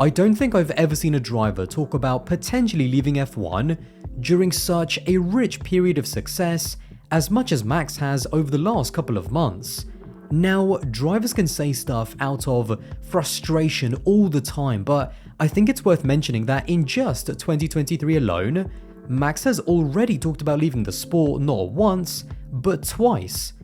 I don't think I've ever seen a driver talk about potentially leaving F1 during such a rich period of success as much as Max has over the last couple of months. Now, drivers can say stuff out of frustration all the time, but I think it's worth mentioning that in just 2023 alone, Max has already talked about leaving the sport not once, but twice.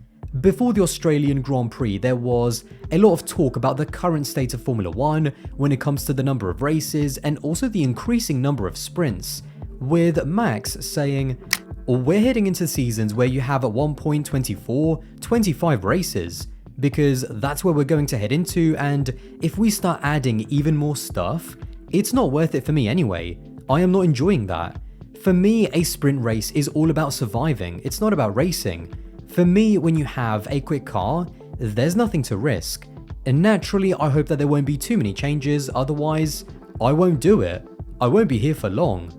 Before the Australian Grand Prix, there was a lot of talk about the current state of Formula 1 when it comes to the number of races and also the increasing number of sprints, with Max saying, "We're heading into seasons where you have at one point 24, 25 races, because that's where we're going to head into, and if we start adding even more stuff, it's not worth it for me anyway. I am not enjoying that. For me, a sprint race is all about surviving, it's not about racing. For me, when you have a quick car, there's nothing to risk. And naturally, I hope that there won't be too many changes, otherwise, I won't do it. I won't be here for long."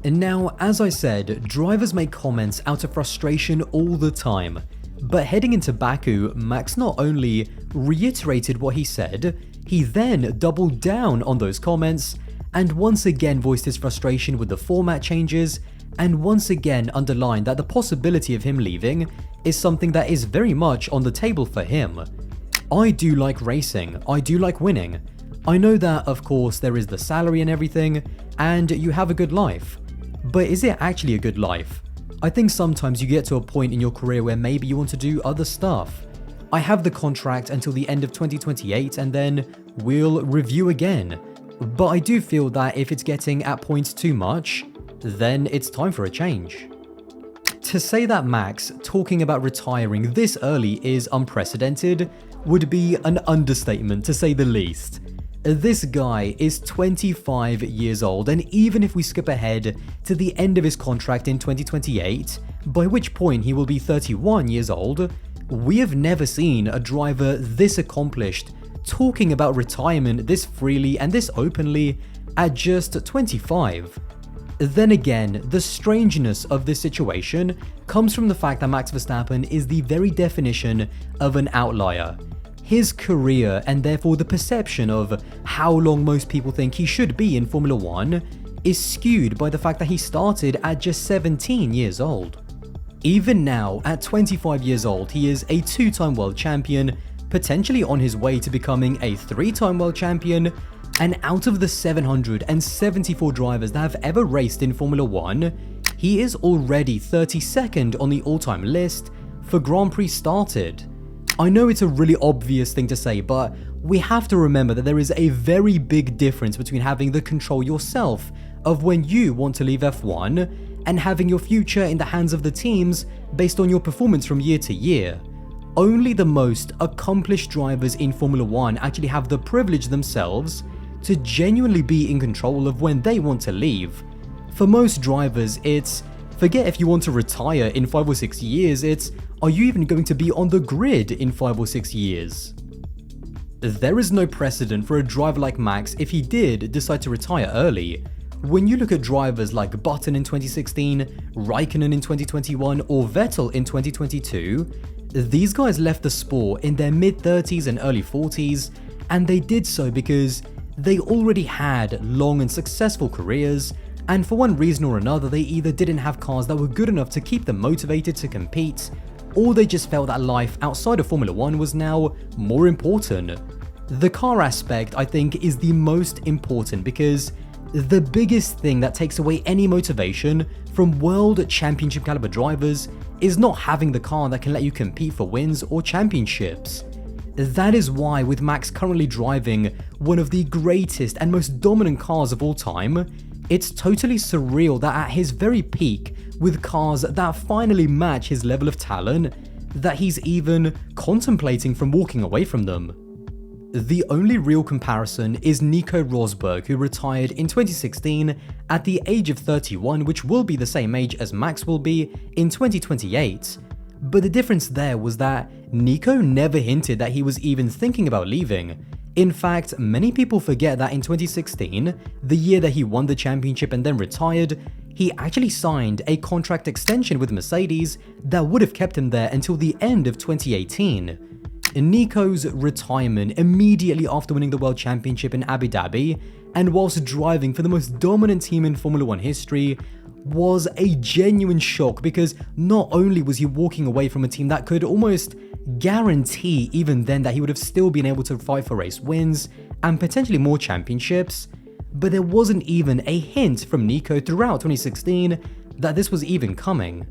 And now, as I said, drivers make comments out of frustration all the time. But heading into Baku, Max not only reiterated what he said, he then doubled down on those comments and once again voiced his frustration with the format changes and once again underlined that the possibility of him leaving is something that is very much on the table for him. "I do like racing, I do like winning. I know that of course there is the salary and everything, and you have a good life. But is it actually a good life? I think sometimes you get to a point in your career where maybe you want to do other stuff. I have the contract until the end of 2028 and then we'll review again. But I do feel that if it's getting at points too much, then it's time for a change." To say that Max talking about retiring this early is unprecedented would be an understatement to say the least. This guy is 25 years old, and even if we skip ahead to the end of his contract in 2028, by which point he will be 31 years old, we have never seen a driver this accomplished talking about retirement this freely and this openly at just 25. Then again, the strangeness of this situation comes from the fact that Max Verstappen is the very definition of an outlier. His career, and therefore the perception of how long most people think he should be in Formula 1, is skewed by the fact that he started at just 17 years old. Even now, at 25 years old, he is a two-time world champion, potentially on his way to becoming a three-time world champion, and out of the 774 drivers that have ever raced in Formula 1, he is already 32nd on the all-time list for Grand Prix started. I know it's a really obvious thing to say, but we have to remember that there is a very big difference between having the control yourself of when you want to leave F1 and having your future in the hands of the teams based on your performance from year to year. Only the most accomplished drivers in Formula 1 actually have the privilege themselves to genuinely be in control of when they want to leave. For most drivers, it's forget if you want to retire in 5 or 6 years, it's are you even going to be on the grid in 5 or 6 years? There is no precedent for a driver like Max if he did decide to retire early. When you look at drivers like Button in 2016, Raikkonen in 2021, or Vettel in 2022, these guys left the sport in their mid-30s and early 40s, and they did so because they already had long and successful careers, and for one reason or another they either didn't have cars that were good enough to keep them motivated to compete, or they just felt that life outside of Formula 1 was now more important. The car aspect, I think, is the most important because the biggest thing that takes away any motivation from world championship caliber drivers is not having the car that can let you compete for wins or championships. That is why, with Max currently driving one of the greatest and most dominant cars of all time, it's totally surreal that at his very peak, with cars that finally match his level of talent, that he's even contemplating from walking away from them. The only real comparison is Nico Rosberg, who retired in 2016 at the age of 31, which will be the same age as Max will be in 2028. But the difference there was that Nico never hinted that he was even thinking about leaving. In fact, many people forget that in 2016, the year that he won the championship and then retired, he actually signed a contract extension with Mercedes that would have kept him there until the end of 2018. Nico's retirement immediately after winning the World Championship in Abu Dhabi and whilst driving for the most dominant team in Formula 1 history was a genuine shock, because not only was he walking away from a team that could almost guarantee even then that he would have still been able to fight for race wins and potentially more championships, but there wasn't even a hint from Nico throughout 2016 that this was even coming.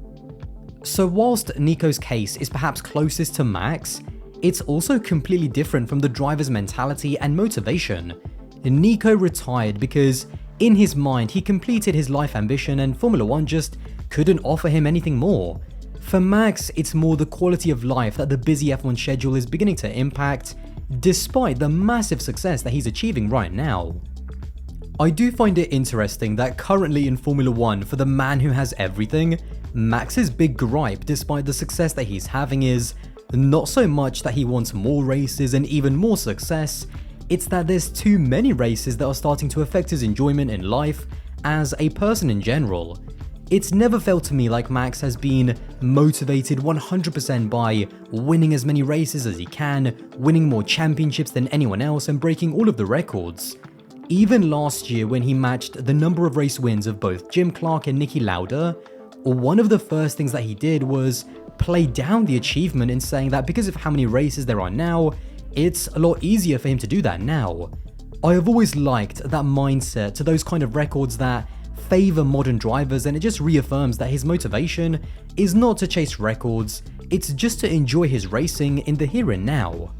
So whilst Nico's case is perhaps closest to Max, it's also completely different from the driver's mentality and motivation. Nico retired because in his mind he completed his life ambition and Formula 1 just couldn't offer him anything more. For Max, it's more the quality of life that the busy F1 schedule is beginning to impact, despite the massive success that he's achieving right now. I do find it interesting that currently in Formula 1, for the man who has everything, Max's big gripe, despite the success that he's having, is not so much that he wants more races and even more success, it's that there's too many races that are starting to affect his enjoyment in life as a person in general. It's never felt to me like Max has been motivated 100% by winning as many races as he can, winning more championships than anyone else and breaking all of the records. Even last year when he matched the number of race wins of both Jim Clark and Niki Lauda, one of the first things that he did was play down the achievement in saying that because of how many races there are now, it's a lot easier for him to do that now. I have always liked that mindset to those kind of records that favor modern drivers, and it just reaffirms that his motivation is not to chase records, it's just to enjoy his racing in the here and now.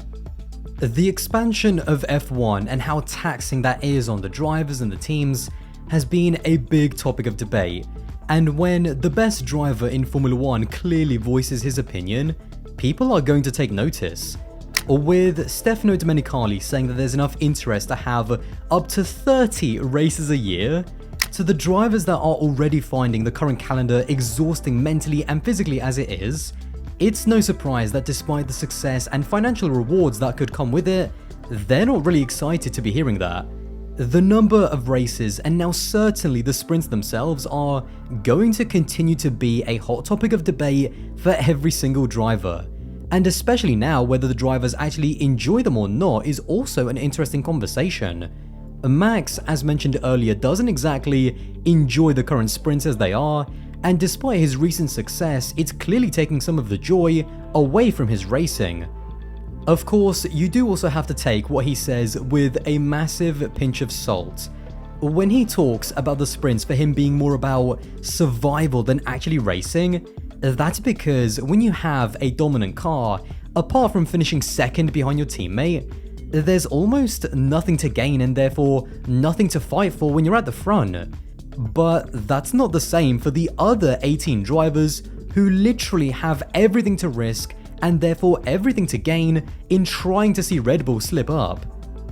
The expansion of F1 and how taxing that is on the drivers and the teams has been a big topic of debate, and when the best driver in Formula 1 clearly voices his opinion, people are going to take notice. With Stefano Domenicali saying that there's enough interest to have up to 30 races a year, to the drivers that are already finding the current calendar exhausting mentally and physically as it is, it's no surprise that despite the success and financial rewards that could come with it, they're not really excited to be hearing that. The number of races, and now certainly the sprints themselves, are going to continue to be a hot topic of debate for every single driver. And especially now, whether the drivers actually enjoy them or not is also an interesting conversation. Max, as mentioned earlier, doesn't exactly enjoy the current sprints as they are, and despite his recent success, it's clearly taking some of the joy away from his racing. Of course, you do also have to take what he says with a massive pinch of salt. When he talks about the sprints for him being more about survival than actually racing, that's because when you have a dominant car, apart from finishing second behind your teammate, there's almost nothing to gain and therefore nothing to fight for when you're at the front. But that's not the same for the other 18 drivers who literally have everything to risk and therefore everything to gain in trying to see Red Bull slip up.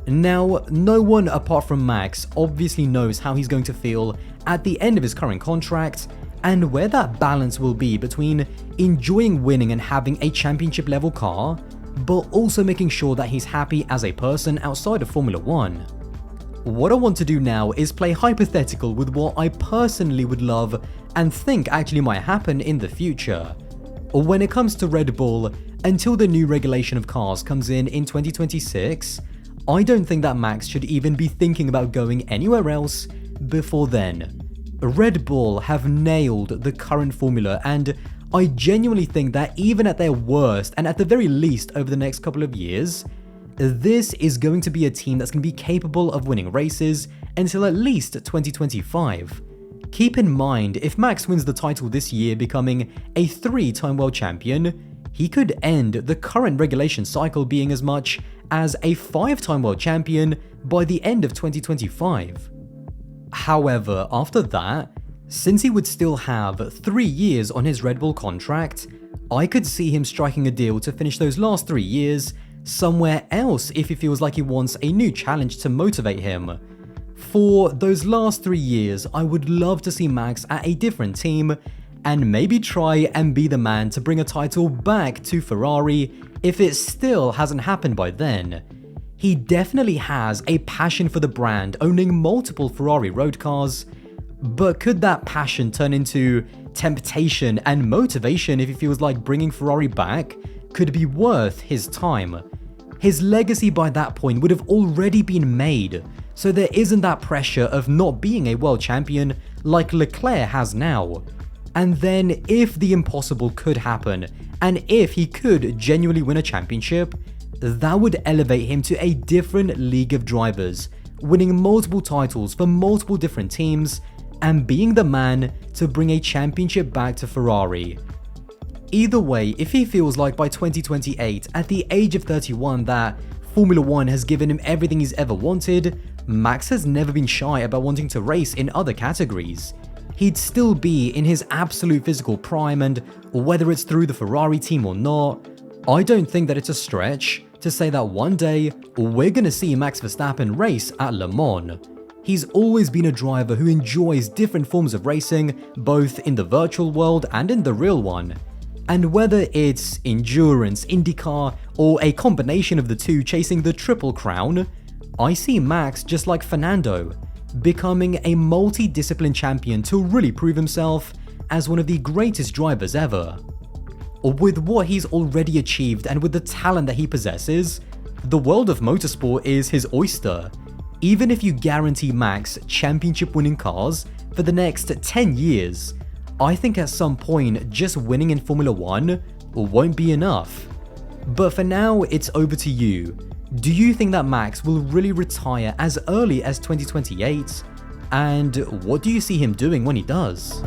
Now, no one apart from Max obviously knows how he's going to feel at the end of his current contract and where that balance will be between enjoying winning and having a championship level car, but also making sure that he's happy as a person outside of Formula 1. What I want to do now is play hypothetical with what I personally would love and think actually might happen in the future. When it comes to Red Bull, until the new regulation of cars comes in 2026, I don't think that Max should even be thinking about going anywhere else before then. Red Bull have nailed the current formula, and I genuinely think that even at their worst, and at the very least over the next couple of years, this is going to be a team that's going to be capable of winning races until at least 2025. Keep in mind, if Max wins the title this year, becoming a 3-time world champion, he could end the current regulation cycle being as much as a 5-time world champion by the end of 2025. However, after that, since he would still have 3 years on his Red Bull contract, I could see him striking a deal to finish those last 3 years somewhere else if he feels like he wants a new challenge to motivate him. For those last 3 years, I would love to see Max at a different team and maybe try and be the man to bring a title back to Ferrari if it still hasn't happened by then. He definitely has a passion for the brand, owning multiple Ferrari road cars, but could that passion turn into temptation and motivation if he feels like bringing Ferrari back could be worth his time. His legacy by that point would have already been made, so there isn't that pressure of not being a world champion like Leclerc has now. And then if the impossible could happen, and if he could genuinely win a championship, that would elevate him to a different league of drivers, winning multiple titles for multiple different teams, and being the man to bring a championship back to Ferrari. Either way, if he feels like by 2028, at the age of 31, that Formula 1 has given him everything he's ever wanted, Max has never been shy about wanting to race in other categories. He'd still be in his absolute physical prime, and whether it's through the Ferrari team or not, I don't think that it's a stretch to say that one day we're gonna see Max Verstappen race at Le Mans. He's always been a driver who enjoys different forms of racing, both in the virtual world and in the real one. And whether it's endurance, IndyCar, or a combination of the two chasing the Triple Crown, I see Max, just like Fernando, becoming a multi-discipline champion to really prove himself as one of the greatest drivers ever. With what he's already achieved and with the talent that he possesses, the world of motorsport is his oyster. Even if you guarantee Max championship-winning cars for the next 10 years, I think at some point just winning in Formula 1 won't be enough. But for now, it's over to you. Do you think that Max will really retire as early as 2028? And what do you see him doing when he does?